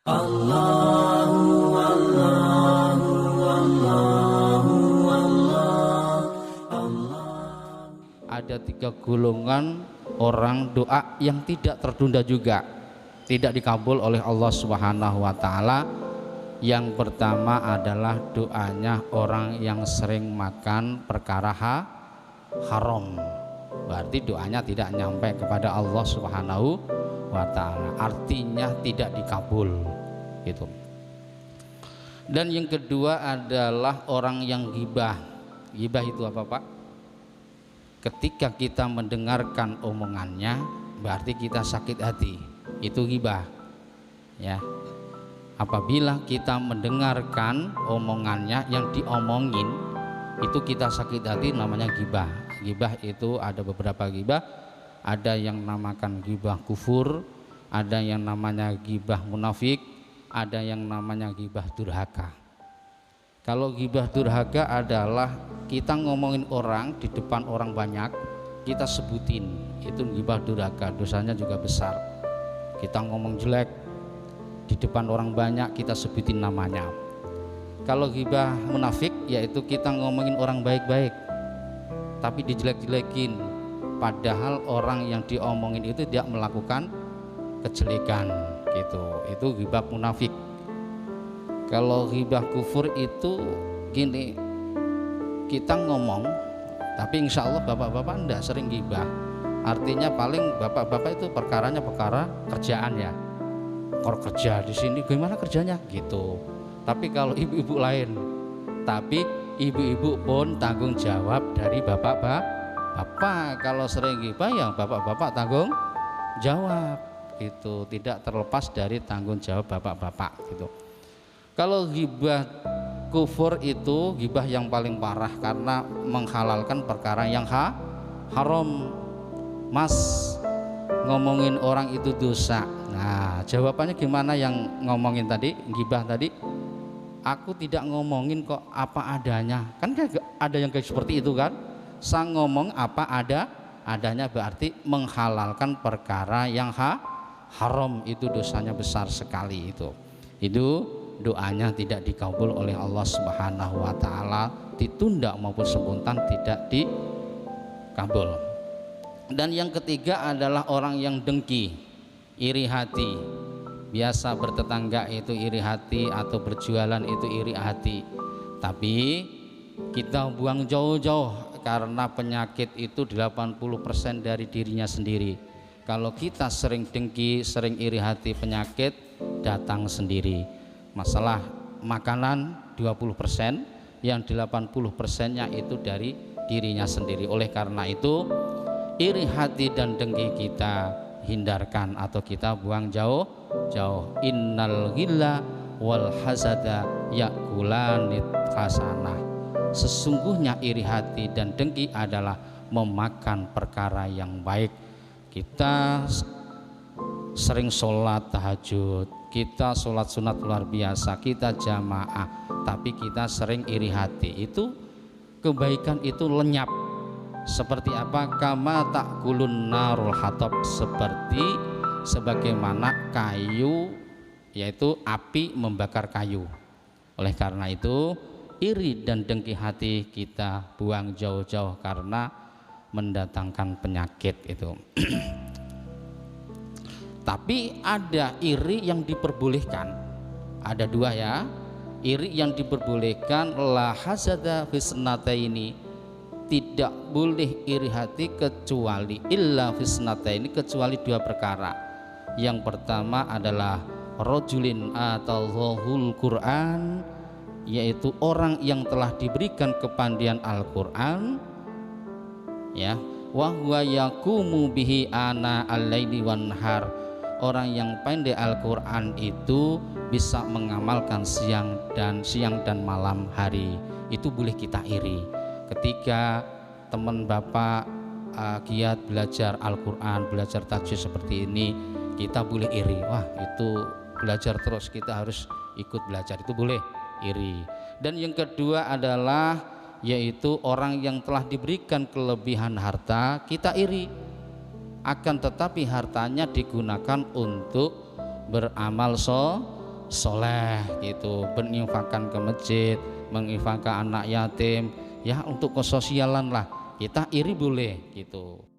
Allahu Allahu Allahu Ada 3 golongan orang doa yang tidak tertunda juga, tidak dikabul oleh Allah Subhanahu wa taala. Yang pertama adalah doanya orang yang sering makan perkara haram. Berarti doanya tidak nyampe kepada Allah Subhanahu wa taala, artinya tidak dikabul gitu. Dan yang kedua adalah orang yang ghibah. Ghibah itu apa, Pak? Ketika kita mendengarkan omongannya berarti kita sakit hati, itu ghibah ya. Apabila kita mendengarkan omongannya, yang diomongin itu kita sakit hati, namanya ghibah. Ghibah itu ada beberapa ghibah, ada yang namakan ghibah kufur, ada yang namanya ghibah munafik, ada yang namanya ghibah durhaka. Kalau ghibah durhaka adalah kita ngomongin orang di depan orang banyak, kita sebutin, itu ghibah durhaka, dosanya juga besar. Kita ngomong jelek di depan orang banyak, kita sebutin namanya. Kalau ghibah munafik yaitu kita ngomongin orang baik-baik tapi dijelek-jelekin, padahal orang yang diomongin itu tidak melakukan kejelekan gitu. Itu ghibah munafik. Kalau ghibah kufur itu gini, kita ngomong tapi insya Allah bapak-bapak enggak sering ghibah, artinya paling bapak-bapak itu perkaranya perkara kerjaan ya, kalau kerja di sini gimana kerjanya gitu. Tapi kalau ibu-ibu lain, tapi ibu-ibu pun tanggung jawab dari bapak-bapak. Kalau sering ghibah ya bapak-bapak tanggung jawab gitu, tidak terlepas dari tanggung jawab bapak-bapak gitu. Kalau ghibah kufur itu ghibah yang paling parah karena menghalalkan perkara yang haram. Mas, ngomongin orang itu dosa. Nah, jawabannya gimana yang ngomongin tadi, ghibah tadi? Aku tidak ngomongin kok, apa adanya. Kan ada yang kayak seperti itu kan? Sang ngomong apa adanya berarti menghalalkan perkara yang haram, itu dosanya besar sekali itu. Itu doanya tidak dikabul oleh Allah Subhanahu wa taala, ditunda maupun spontan tidak dikabul. Dan yang ketiga adalah orang yang dengki, iri hati. Biasa bertetangga itu iri hati, atau berjualan itu iri hati. Tapi kita buang jauh-jauh, karena penyakit itu 80% dari dirinya sendiri. Kalau kita sering dengki, sering iri hati, penyakit datang sendiri. Masalah makanan 20%, yang 80%-nya itu dari dirinya sendiri. Oleh karena itu iri hati dan dengki kita hindarkan atau kita buang jauh-jauh. Innal ghilla wal hasada yakulanit hasanah. Sesungguhnya iri hati dan dengki adalah memakan perkara yang baik. Kita sering sholat tahajud, kita sholat sunat luar biasa, kita jamaah, tapi kita sering iri hati, itu kebaikan itu lenyap. Seperti apa? Kama ta'kulun narul hatab, seperti sebagaimana kayu, yaitu api membakar kayu. Oleh karena itu iri dan dengki hati kita buang jauh-jauh karena mendatangkan penyakit itu. Tapi ada iri yang diperbolehkan, ada 2 ya. Iri yang diperbolehkan, la hasada fisnataini, tidak boleh iri hati kecuali illa fisnataini, kecuali 2 perkara. Yang pertama adalah rajulin atau dhul Quran, yaitu orang yang telah diberikan kepandaian Al-Quran ya, wa huwa yaqumu bihi ana al-laili wan nahar. Orang yang pandai Al-Quran itu bisa mengamalkan siang dan malam hari, itu boleh kita iri. Ketika teman bapak giat belajar Al-Quran, belajar tajwid seperti ini, kita boleh iri. Wah, itu belajar terus, kita harus ikut belajar, itu boleh iri. Dan yang kedua adalah yaitu orang yang telah diberikan kelebihan harta, kita iri. Akan tetapi hartanya digunakan untuk beramal soleh gitu, berinfakkan ke masjid, menginfakkan anak yatim, ya untuk kesosialan lah. Kita iri boleh gitu.